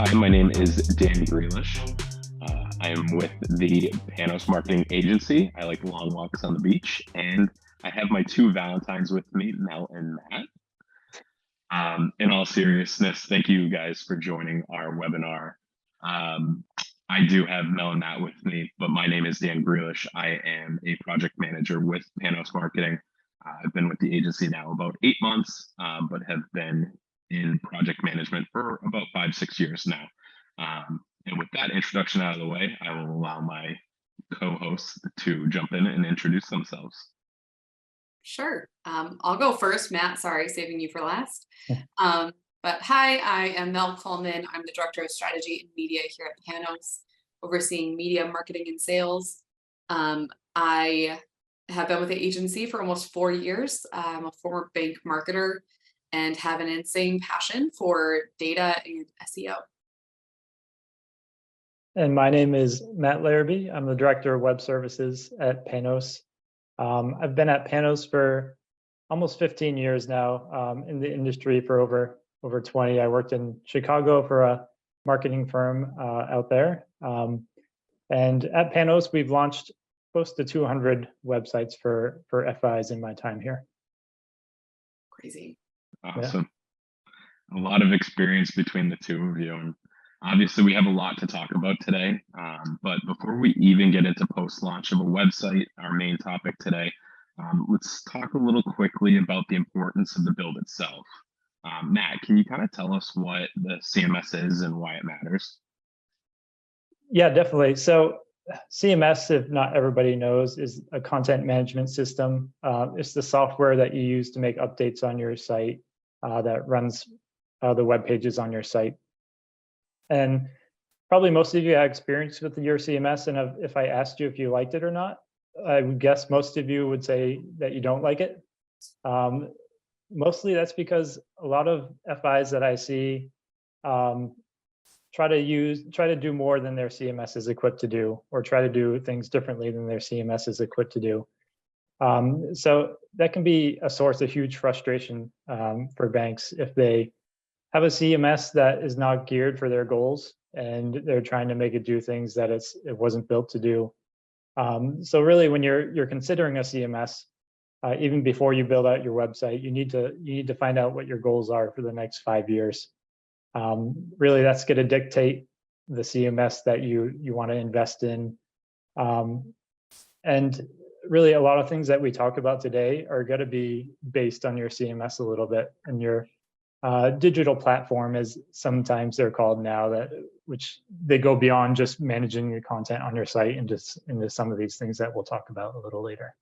Hi, my name is Dan Grealish. I am with the Panos Marketing Agency. I like long walks on the beach, and I have my two Valentines with me, Mel and Matt. In all seriousness, thank you guys for joining our webinar. Um, I do have Mel and Matt with me, but my name is Dan Grealish. I am a project manager with Panos Marketing. I've been with the agency now about 8 months, but have been in project management for about 5-6 years now. And with that introduction out of the way, I will allow my co-hosts to jump in and introduce themselves. Sure. I'll go first, Matt. Sorry, saving you for last. Yeah. But hi, I am Mel Coleman. I'm the Director of Strategy and Media here at Panos, overseeing media, marketing, and sales. I have been with the agency for almost 4 years. I'm a former bank marketer and have an insane passion for data and SEO. And my name is Matt Larrabee. I'm the Director of Web Services at Panos. I've been at Panos for almost 15 years now, in the industry for over 20. I worked in Chicago for a marketing firm out there. And at Panos, we've launched close to 200 websites for FIs in my time here. Crazy. Awesome. Yeah. A lot of experience between the two of you. And obviously, we have a lot to talk about today. But before we even get into post-launch of a website, our main topic today, let's talk a little quickly about the importance of the build itself. Matt, can you kind of tell us what the CMS is and why it matters? Yeah, definitely. So CMS, if not everybody knows, is a content management system. It's the software that you use to make updates on your site that runs the web pages on your site. And probably most of you had experience with your CMS, and if I asked you if you liked it or not, I would guess most of you would say that you don't like it. Mostly that's because a lot of FIs that I see try to do more than their CMS is equipped to do, or try to do things differently than their CMS is equipped to do. So that can be a source of huge frustration for banks if they have a CMS that is not geared for their goals and they're trying to make it do things that it wasn't built to do. So really, when you're considering a CMS, even before you build out your website, you need to find out what your goals are for the next 5 years. Really, that's going to dictate the CMS that you want to invest in. And really, a lot of things that we talk about today are going to be based on your CMS a little bit, and your digital platform, as sometimes they're called now, which they go beyond just managing your content on your site and just into some of these things that we'll talk about a little later.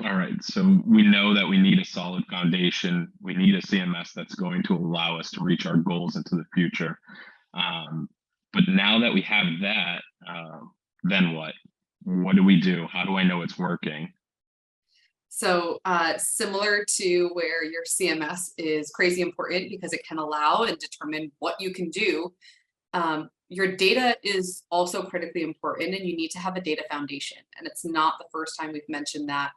All right, so we know that we need a solid foundation. We need a CMS that's going to allow us to reach our goals into the future. But now that we have that, then what? What do we do? How do I know it's working? So similar to where your CMS is crazy important because it can allow and determine what you can do, your data is also critically important, and you need to have a data foundation. And it's not the first time we've mentioned that,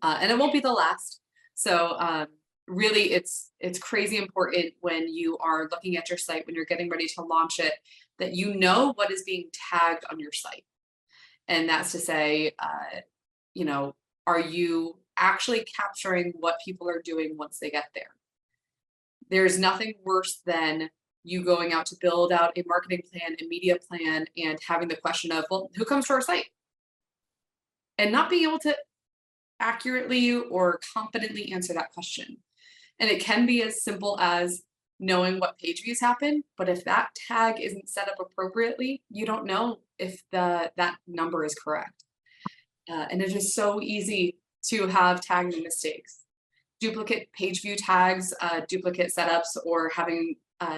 and it won't be the last. So really, it's crazy important when you are looking at your site, when you're getting ready to launch it, that you know what is being tagged on your site. And that's to say, are you actually capturing what people are doing once they get there? There's nothing worse than you going out to build out a marketing plan, a media plan, and having the question of, well, who comes to our site? And not being able to accurately or confidently answer that question. And it can be as simple as knowing what page views happen, but if that tag isn't set up appropriately, you don't know if that number is correct. And it is so easy to have tagging mistakes. Duplicate page view tags, duplicate setups, or having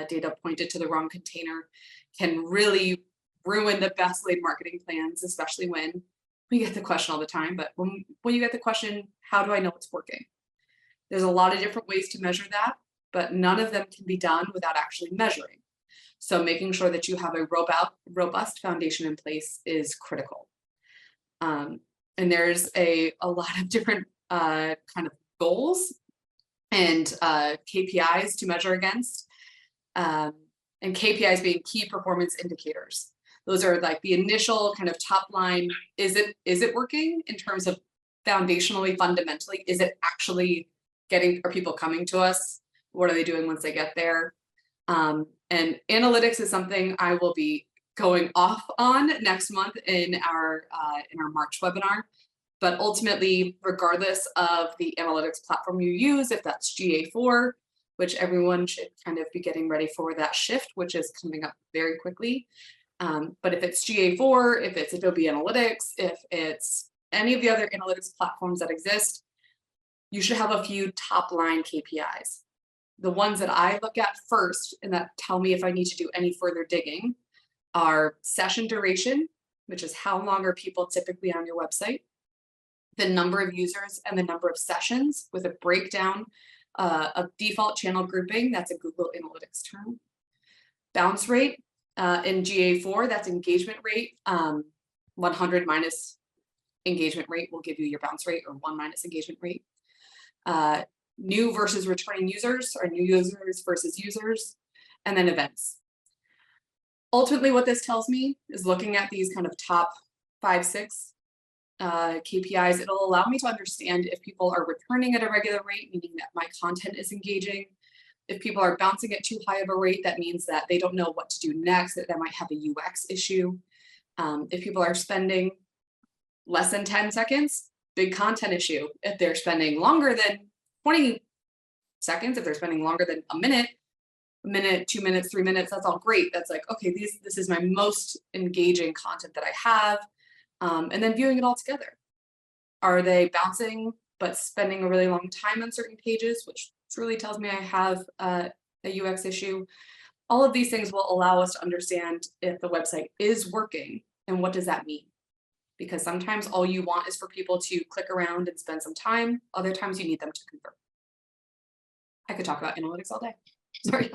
data pointed to the wrong container can really ruin the best laid marketing plans, especially when we get the question all the time. But when you get the question, how do I know it's working? There's a lot of different ways to measure that, but none of them can be done without actually measuring. So making sure that you have a robust foundation in place is critical. And there's a lot of different kind of goals and KPIs to measure against. and KPIs being key performance indicators. Those are like the initial kind of top line. Is it working in terms of foundationally, fundamentally? Is it actually are people coming to us? What are they doing once they get there? And analytics is something I will be going off on next month in our March webinar. But ultimately, regardless of the analytics platform you use, if that's GA4, which everyone should kind of be getting ready for that shift, which is coming up very quickly. But if it's GA4, if it's Adobe Analytics, if it's any of the other analytics platforms that exist, you should have a few top line KPIs. The ones that I look at first and that tell me if I need to do any further digging are session duration, which is how long are people typically on your website, the number of users and the number of sessions with a breakdown of default channel grouping. That's a Google Analytics term. Bounce rate in GA4, that's engagement rate. 100 minus engagement rate will give you your bounce rate, or 1 minus engagement rate. New versus returning users, or new users versus users, and then events. Ultimately, what this tells me is looking at these kind of top 5, 6 KPIs, it'll allow me to understand if people are returning at a regular rate, meaning that my content is engaging. If people are bouncing at too high of a rate, that means that they don't know what to do next, that might have a UX issue. If people are spending less than 10 seconds, big content issue. If they're spending longer than 20 seconds, if they're spending longer than a minute, 2 minutes, 3 minutes, that's all great. That's like, okay, this is my most engaging content that I have. And then viewing it all together. Are they bouncing but spending a really long time on certain pages, which truly tells me I have a UX issue? All of these things will allow us to understand if the website is working and what does that mean? Because sometimes all you want is for people to click around and spend some time. Other times you need them to convert. I could talk about analytics all day. Sorry.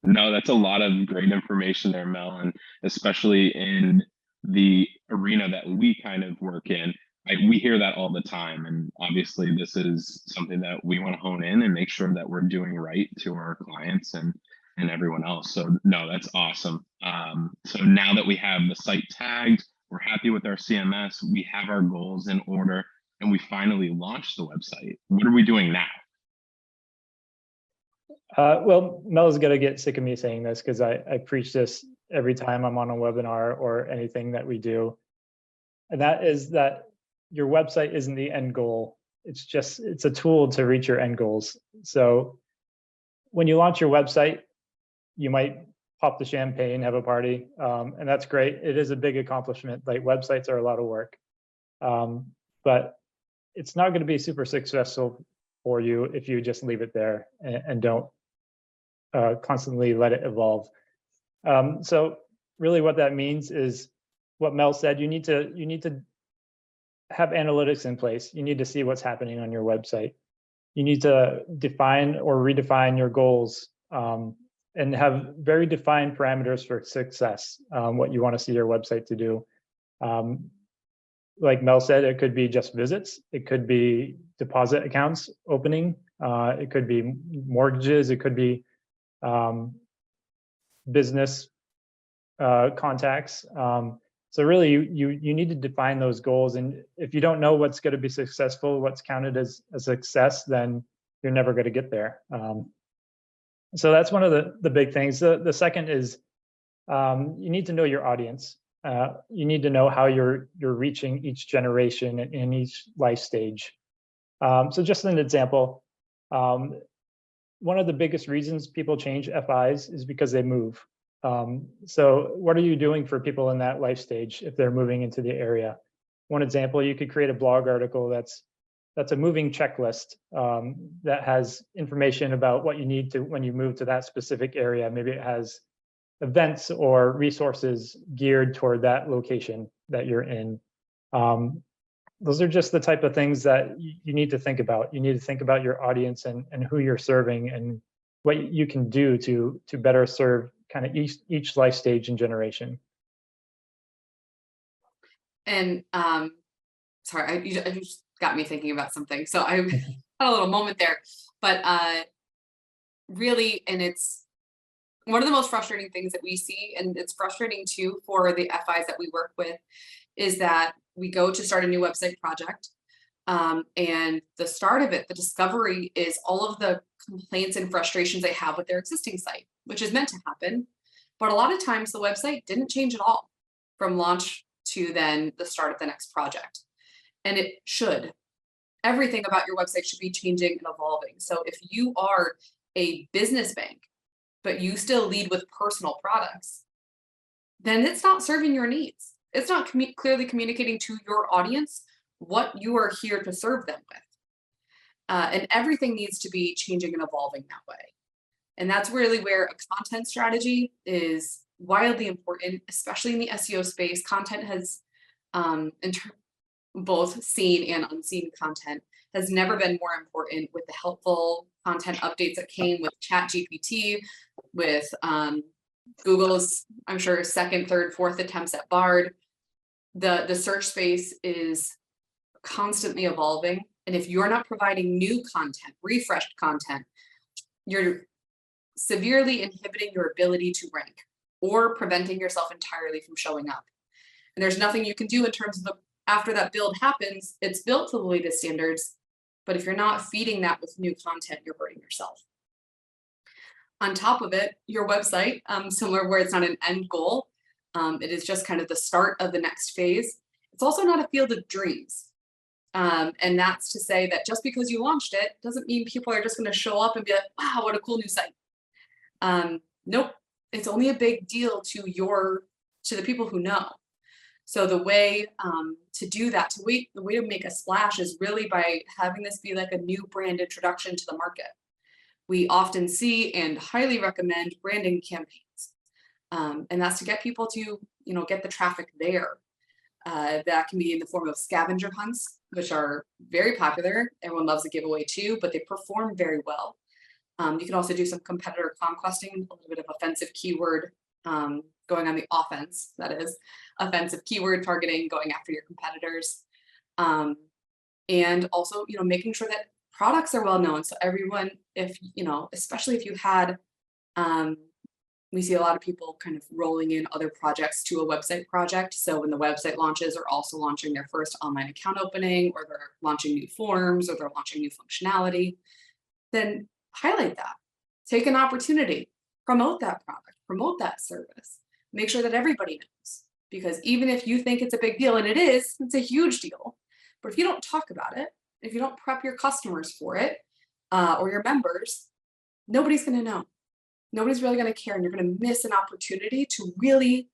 No, that's a lot of great information there, Mel, and especially in the arena that we kind of work in, we hear that all the time. And obviously this is something that we want to hone in and make sure that we're doing right to our clients and everyone else. So no, that's awesome. So now that we have the site tagged, we're happy with our CMS, we have our goals in order, and we finally launched the website. What are we doing now? Well, Mel's gonna get sick of me saying this because I preach this every time I'm on a webinar or anything that we do. And that is that your website isn't the end goal. It's a tool to reach your end goals. So when you launch your website, you might pop the champagne, have a party, and that's great. It is a big accomplishment. Like, websites are a lot of work, but it's not going to be super successful for you if you just leave it there and don't constantly let it evolve. So really what that means is what Mel said. You need to have analytics in place. You need to see what's happening on your website. You need to define or redefine your goals, and have very defined parameters for success, what you want to see your website to do. Like Mel said, it could be just visits. It could be deposit accounts opening. It could be mortgages. It could be business contacts. So really, you need to define those goals. And if you don't know what's going to be successful, what's counted as a success, then you're never going to get there. So that's one of the big things. The second is you need to know your audience. You need to know how you're reaching each generation in each life stage. So just an example, one of the biggest reasons people change FIs is because they move. So what are you doing for people in that life stage if they're moving into the area? One example, you could create a blog article that's a moving checklist that has information about what you need to when you move to that specific area. Maybe it has events or resources geared toward that location that you're in. Those are just the type of things that you need to think about. You need to think about your audience and who you're serving and what you can do to better serve kind of each life stage and generation. And sorry, I just got me thinking about something. So I had a little moment there, but really, and it's one of the most frustrating things that we see, and it's frustrating too for the FIs that we work with, is that we go to start a new website project. And the start of it, the discovery, is all of the complaints and frustrations they have with their existing site, which is meant to happen. But a lot of times the website didn't change at all from launch to then the start of the next project. And it should. Everything about your website should be changing and evolving. So if you are a business bank, but you still lead with personal products, then it's not serving your needs. It's not clearly communicating to your audience what you are here to serve them with. And everything needs to be changing and evolving that way. And that's really where a content strategy is wildly important, especially in the SEO space. Content has, both seen and unseen content, has never been more important with the helpful content updates that came with ChatGPT, with Google's, I'm sure, second, third, fourth attempts at Bard. The search space is constantly evolving. And if you're not providing new content, refreshed content, you're severely inhibiting your ability to rank or preventing yourself entirely from showing up. And there's nothing you can do in terms of after that build happens, it's built to the latest standards. But if you're not feeding that with new content, you're hurting yourself. On top of it, your website, similar where it's not an end goal, it is just kind of the start of the next phase. It's also not a field of dreams. And that's to say that just because you launched it doesn't mean people are just going to show up and be like, wow, what a cool new site. Nope, it's only a big deal to the people who know. So the way to do that, the way to make a splash is really by having this be like a new brand introduction to the market. We often see and highly recommend branding campaigns. And that's to get people to, get the traffic there. That can be in the form of scavenger hunts, which are very popular. Everyone loves a giveaway too, but they perform very well. You can also do some competitor conquesting, a little bit of offensive keyword, going on the offense, that is, offensive keyword targeting, going after your competitors. And also, making sure that products are well known. So everyone, especially if you had, we see a lot of people kind of rolling in other projects to a website project. So when the website launches, they're also launching their first online account opening, or they're launching new forms, or they're launching new functionality. Then highlight that. Take an opportunity, promote that product, promote that service. Make sure that everybody knows. Because even if you think it's a big deal, and it is, it's a huge deal. But if you don't talk about it, if you don't prep your customers for it, or your members, nobody's going to know. Nobody's really going to care, and you're going to miss an opportunity to really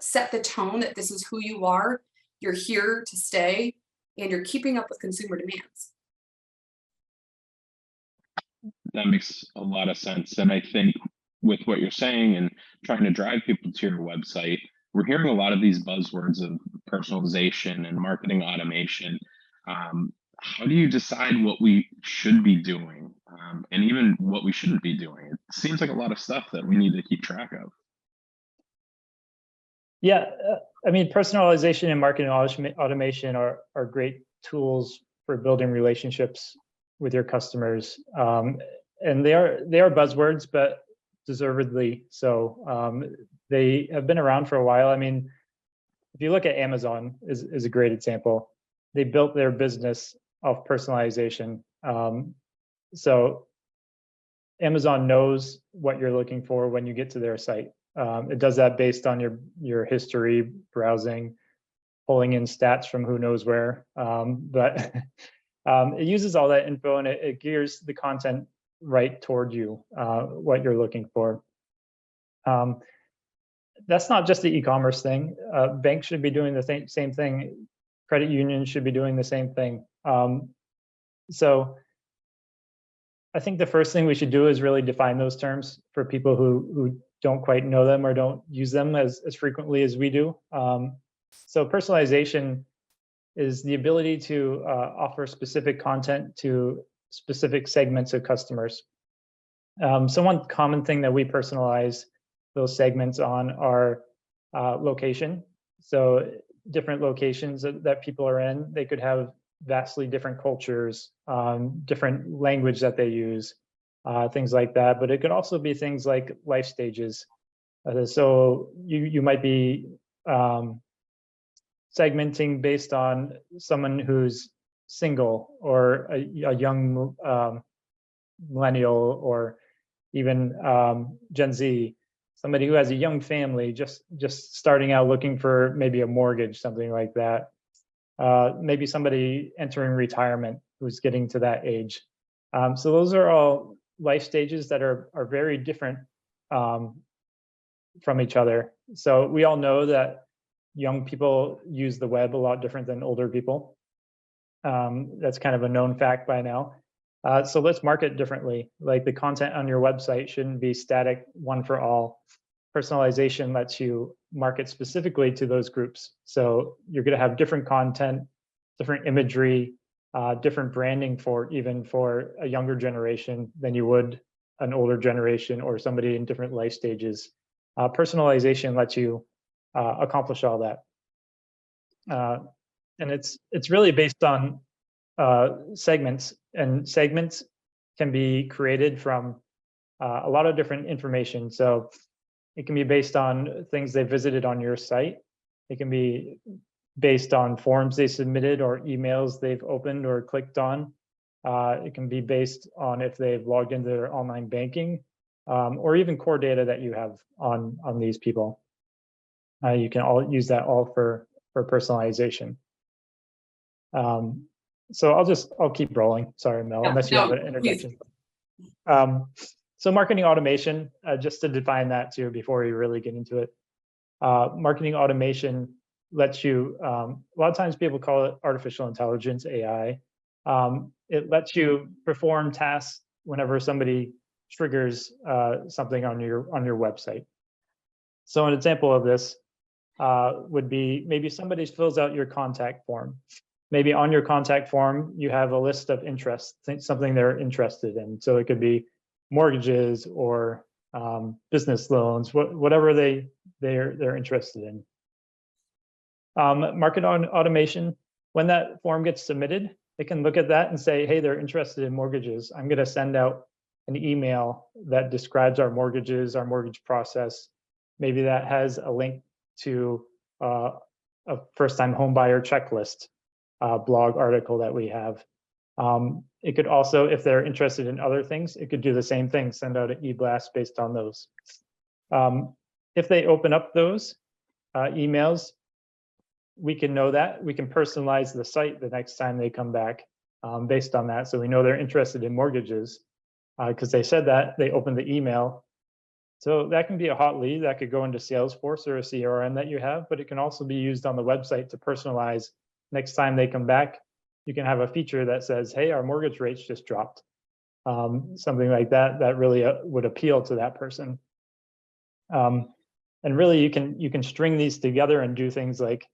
set the tone that this is who you are, you're here to stay, and you're keeping up with consumer demands. That makes a lot of sense. And I think with what you're saying and trying to drive people to your website, we're hearing a lot of these buzzwords of personalization and marketing automation. How do you decide what we should be doing, and even what we shouldn't be doing? It seems like a lot of stuff that we need to keep track of. Yeah, personalization and marketing automation are great tools for building relationships with your customers, and they are buzzwords, but deservedly so. They have been around for a while. If you look at Amazon, is a great example. They built their business off personalization. So Amazon knows what you're looking for when you get to their site. It does that based on your history, browsing, pulling in stats from who knows where. But it uses all that info, and it gears the content right toward you, what you're looking for. That's not just the e-commerce thing. Banks should be doing the same thing. Credit unions should be doing the same thing. So I think the first thing we should do is really define those terms for people who don't quite know them or don't use them as frequently as we do. So personalization is the ability to offer specific content to specific segments of customers. So one common thing that we personalize those segments on are location. So different locations that people are in, they could have vastly different cultures, different language that they use, things like that. But it could also be things like life stages. So you might be segmenting based on someone who's single or a young millennial, or even Gen Z, somebody who has a young family, just starting out looking for maybe a mortgage, something like that. Maybe somebody entering retirement who's getting to that age. So those are all life stages that are very different from each other. So we all know that young people use the web a lot different than older people. That's kind of a known fact by now. So let's market differently. Like the content on your website shouldn't be static, one for all. Personalization lets you market specifically to those groups. So you're going to have different content, different imagery, different branding for a younger generation than you would an older generation or somebody in different life stages. Personalization lets you accomplish all that. And it's really based on segments, and segments can be created from a lot of different information. So it can be based on things they visited on your site. It can be based on forms they submitted or emails they've opened or clicked on. It can be based on if they've logged into their online banking, or even core data that you have on these people. You can all use that all for personalization. So I'll keep rolling. Sorry, Mel, unless you have an introduction. So marketing automation, just to define that too before we really get into it. Marketing automation lets you, a lot of times people call it artificial intelligence, AI. It lets you perform tasks whenever somebody triggers something on your website. So an example of this would be maybe somebody fills out your contact form. Maybe on your contact form, you have a list of interests, something they're interested in. So it could be mortgages or business loans, whatever they're interested in. Market automation, when that form gets submitted, they can look at that and say, hey, they're interested in mortgages. I'm going to send out an email that describes our mortgages, our mortgage process. Maybe that has a link to a first-time homebuyer checklist blog article that we have. It could also, if they're interested in other things, it could do the same thing, send out an e-blast based on those. If they open up those emails, we can know that. We can personalize the site the next time they come back based on that. So we know they're interested in mortgages because they said that, they opened the email. So that can be a hot lead that could go into Salesforce or a CRM that you have, but it can also be used on the website to personalize. Next time they come back, you can have a feature that says, hey, our mortgage rates just dropped. Something like that, that really would appeal to that person. And really, you can string these together and do things like,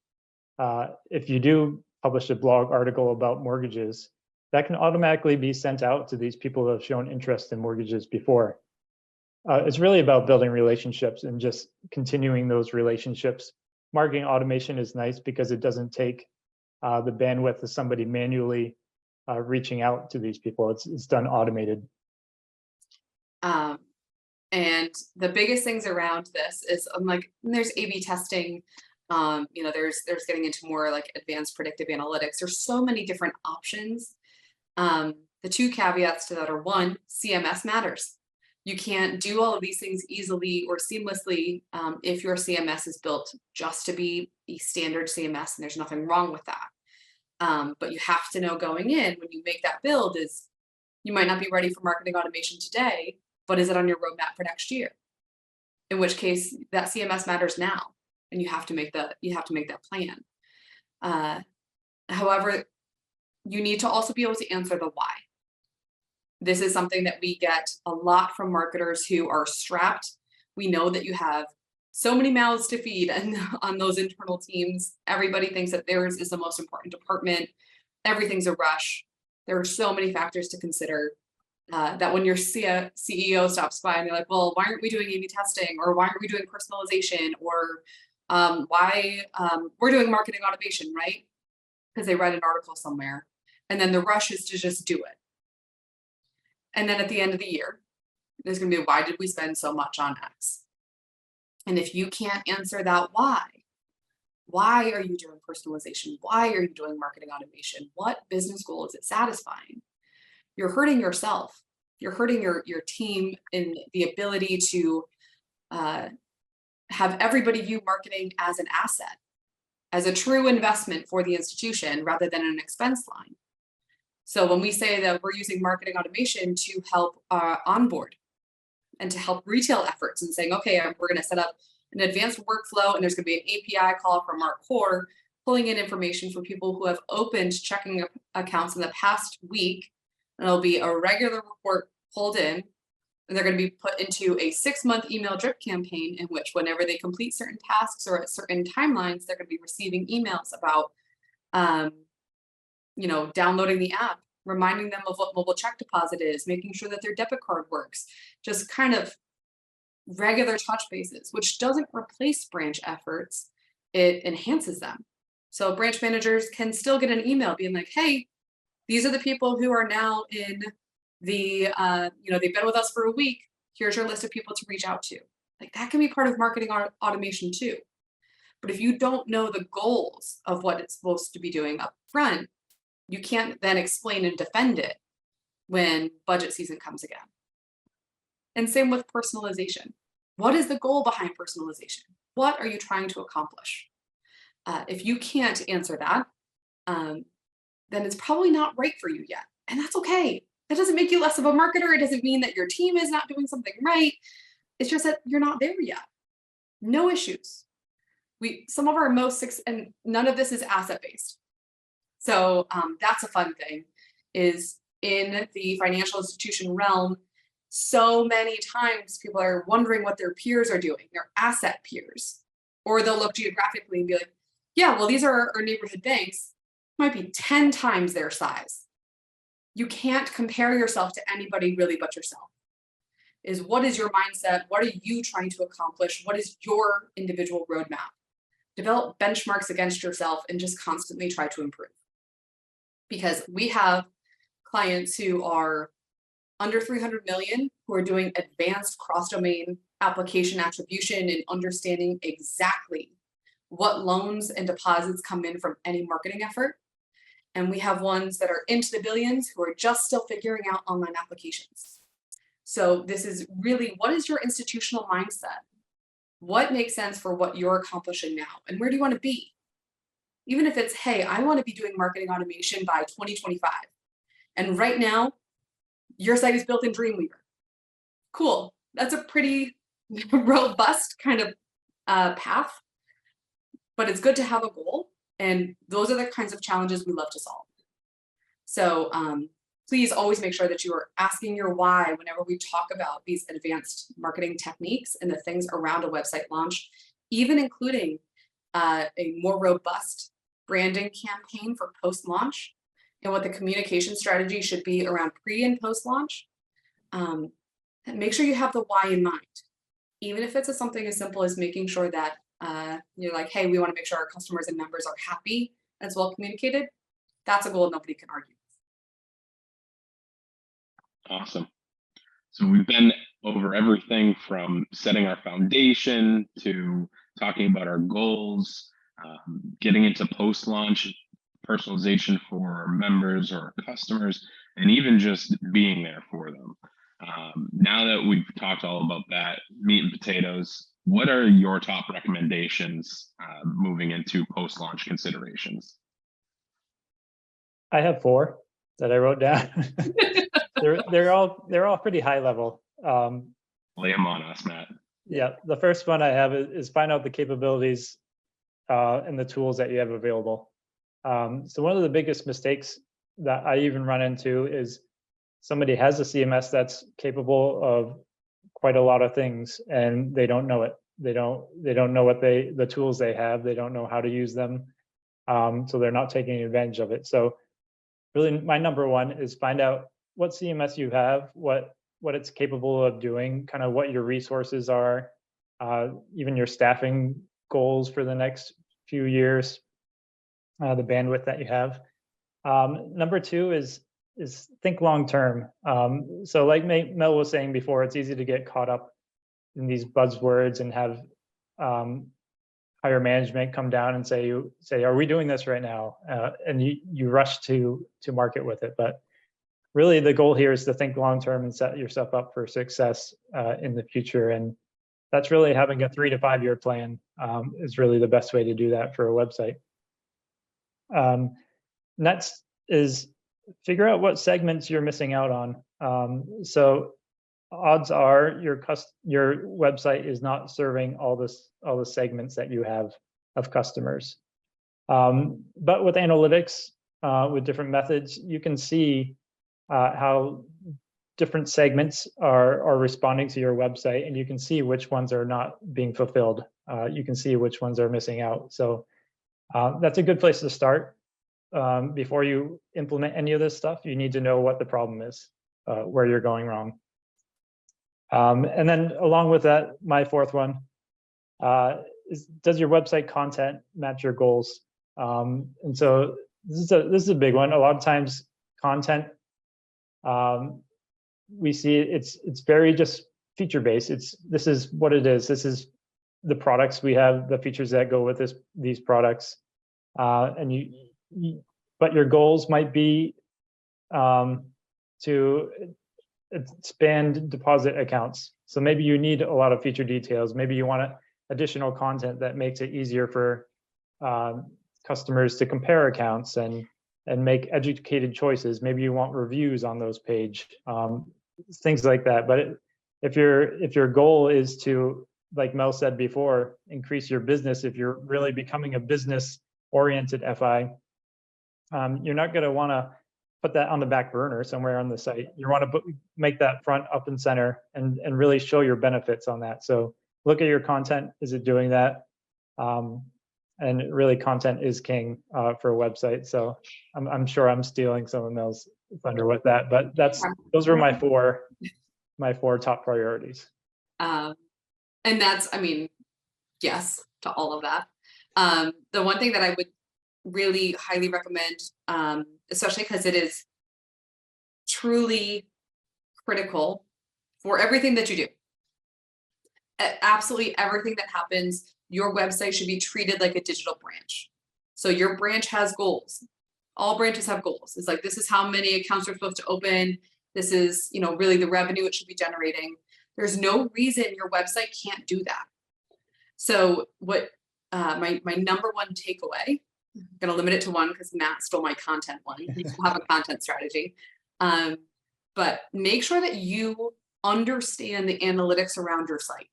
if you do publish a blog article about mortgages, that can automatically be sent out to these people who have shown interest in mortgages before. It's really about building relationships and just continuing those relationships. Marketing automation is nice because it doesn't take the bandwidth of somebody manually reaching out to these people. It's done automated. And the biggest things around this is there's A/B testing. There's getting into more like advanced predictive analytics. There's so many different options. The two caveats to that are, one, CMS matters. You can't do all of these things easily or seamlessly if your CMS is built just to be a standard CMS, and there's nothing wrong with that. But you have to know going in when you make that build is you might not be ready for marketing automation today, but is it on your roadmap for next year? In which case that CMS matters now, and you have to make that plan. However, you need to also be able to answer the why. This is something that we get a lot from marketers who are strapped. We know that you have so many mouths to feed and on those internal teams. Everybody thinks that theirs is the most important department. Everything's a rush. There are so many factors to consider that when your CEO stops by and they're like, well, why aren't we doing A/B testing? Or why aren't we doing personalization? Or why we're doing marketing automation, right? Because they read an article somewhere. And then the rush is to just do it. And then at the end of the year, There's going to be, why did we spend so much on X? And if you can't answer that why are you doing personalization? Why are you doing marketing automation? What business goal is it satisfying? You're hurting yourself. You're hurting your team in the ability to have everybody view marketing as an asset, as a true investment for the institution rather than an expense line. So when we say that we're using marketing automation to help onboard and to help retail efforts and saying, okay, we're going to set up an advanced workflow and there's going to be an API call from our core, pulling in information for people who have opened checking accounts in the past week. And it'll be a regular report pulled in, and they're going to be put into a 6-month email drip campaign in which whenever they complete certain tasks or at certain timelines, they're going to be receiving emails about, downloading the app, reminding them of what mobile check deposit is, making sure that their debit card works, just kind of regular touch bases, which doesn't replace branch efforts, it enhances them. So branch managers can still get an email being like, hey, these are the people who are now in the, they've been with us for a week. Here's your list of people to reach out to. Like that can be part of marketing automation too. But if you don't know the goals of what it's supposed to be doing up front, you can't then explain and defend it when budget season comes again. And same with personalization. What is the goal behind personalization? What are you trying to accomplish? If you can't answer that, then it's probably not right for you yet. And that's okay. That doesn't make you less of a marketer. It doesn't mean that your team is not doing something right. It's just that you're not there yet. No issues. Some of our and none of this is asset-based. So that's a fun thing, is in the financial institution realm, so many times people are wondering what their peers are doing, their asset peers, or they'll look geographically and be like, yeah, well, these are our neighborhood banks, might be 10 times their size. You can't compare yourself to anybody really but yourself. Is what is your mindset? What are you trying to accomplish? What is your individual roadmap? Develop benchmarks against yourself and just constantly try to improve. Because we have clients who are under 300 million who are doing advanced cross-domain application attribution and understanding exactly what loans and deposits come in from any marketing effort. And we have ones that are into the billions who are just still figuring out online applications. So this is really, what is your institutional mindset? What makes sense for what you're accomplishing now? And where do you want to be? Even if it's, hey, I want to be doing marketing automation by 2025. And right now, your site is built in Dreamweaver. Cool. That's a pretty robust kind of path, but it's good to have a goal. And those are the kinds of challenges we love to solve. So please always make sure that you are asking your why whenever we talk about these advanced marketing techniques and the things around a website launch, even including a more robust branding campaign for post-launch and what the communication strategy should be around pre and post-launch. Make sure you have the why in mind, even if it's something as simple as making sure that you're like, hey, we want to make sure our customers and members are happy as well communicated. That's a goal nobody can argue. Awesome. So we've been over everything from setting our foundation to talking about our goals, getting into post-launch personalization for our members or our customers, and even just being there for them. Now that we've talked all about that, meat and potatoes, what are your top recommendations moving into post-launch considerations? I have 4 that I wrote down. they're all pretty high level. Lay them on us, Matt. Yeah, the first one I have is find out the capabilities and the tools that you have available. So one of the biggest mistakes that I even run into is somebody has a CMS that's capable of quite a lot of things and they don't know it. They don't know what the tools they have. They don't know how to use them. So they're not taking advantage of it. So really my number one is find out what CMS you have, what it's capable of doing, kind of what your resources are, even your staffing goals for the next few years, the bandwidth that you have. Number 2 is is think long term. So like Mel was saying before, it's easy to get caught up in these buzzwords and have higher management come down and say, are we doing this right now? And you rush to market with it. But really the goal here is to think long term and set yourself up for success in the future. And that's really having a 3 to 5 year plan is really the best way to do that for a website. Next is figure out what segments you're missing out on. So odds are your website is not serving all the segments that you have of customers. But with analytics, with different methods, you can see how different segments are responding to your website, and you can see which ones are not being fulfilled. You can see which ones are missing out. So that's a good place to start. Before you implement any of this stuff, you need to know what the problem is, where you're going wrong. And then along with that, my fourth one is, does your website content match your goals? And so this is a big one. A lot of times content, we see it's very just feature based. This is what it is. This is the products we have, the features that go with these products. But your goals might be to expand deposit accounts. So maybe you need a lot of feature details. Maybe you want additional content that makes it easier for customers to compare accounts and make educated choices. Maybe you want reviews on those pages, things like that. But if your goal is to, like Mel said before, increase your business, if you're really becoming a business-oriented FI, you're not going to want to put that on the back burner somewhere on the site. You want to make that front up and center and really show your benefits on that. So look at your content. Is it doing that? And really, content is king for a website. So I'm sure I'm stealing some of Mel's thunder with that, but those were my four top priorities. And that's, yes to all of that. The one thing that I would really highly recommend, especially because it is truly critical for everything that you do. Absolutely everything that happens, your website should be treated like a digital branch. So your branch has goals. All branches have goals. It's like, this is how many accounts are supposed to open. This is, really the revenue it should be generating. There's no reason your website can't do that. So what my number one takeaway, I'm going to limit it to one because Matt stole my content one. You still have a content strategy. But make sure that you understand the analytics around your site.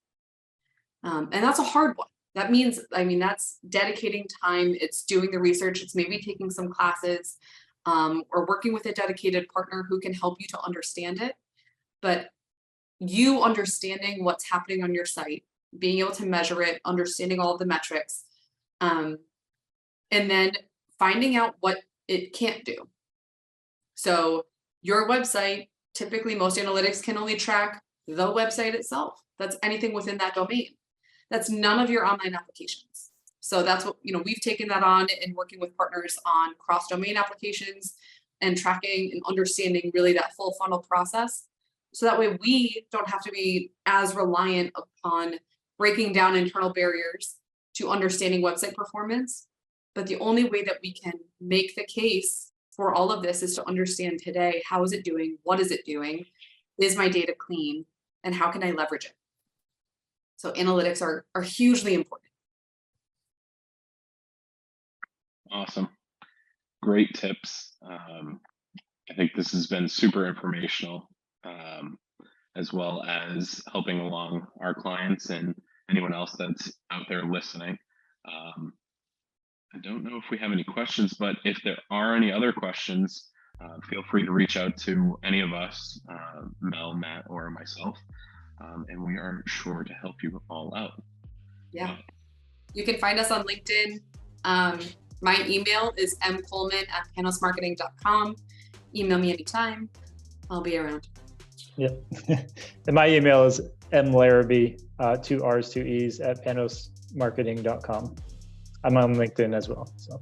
And that's a hard one. That means, that's dedicating time. It's doing the research. It's maybe taking some classes or working with a dedicated partner who can help you to understand it. But you understanding what's happening on your site, being able to measure it, understanding all of the metrics, and then finding out what it can't do. So your website, typically most analytics can only track the website itself. That's anything within that domain. That's none of your online applications. So that's what, we've taken that on and working with partners on cross-domain applications and tracking and understanding really that full funnel process. So that way we don't have to be as reliant upon breaking down internal barriers to understanding website performance. But the only way that we can make the case for all of this is to understand today, how is it doing? What is it doing? Is my data clean? And how can I leverage it? So analytics are hugely important. Awesome. Great tips. I think this has been super informational, as well as helping along our clients and anyone else that's out there listening. I don't know if we have any questions, but if there are any other questions, feel free to reach out to any of us, Mel, Matt, or myself, and we are sure to help you all out. Yeah. You can find us on LinkedIn. My email is mcoleman@panosmarketing.com. Email me anytime. I'll be around. Yeah. And my email is mlarrabee, 2 R's, 2 E's, @panosmarketing.com. I'm on LinkedIn as well. So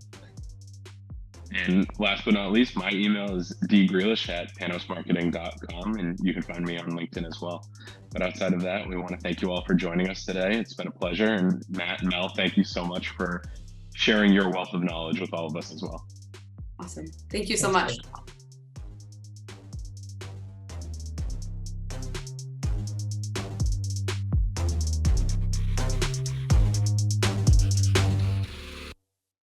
And last but not least, my email is dgrealish@panosmarketing.com, and you can find me on LinkedIn as well. But outside of that, we want to thank you all for joining us today. It's been a pleasure. And Matt and Mel, thank you so much for sharing your wealth of knowledge with all of us as well. Awesome. Thank you so Thanks, much. Kate.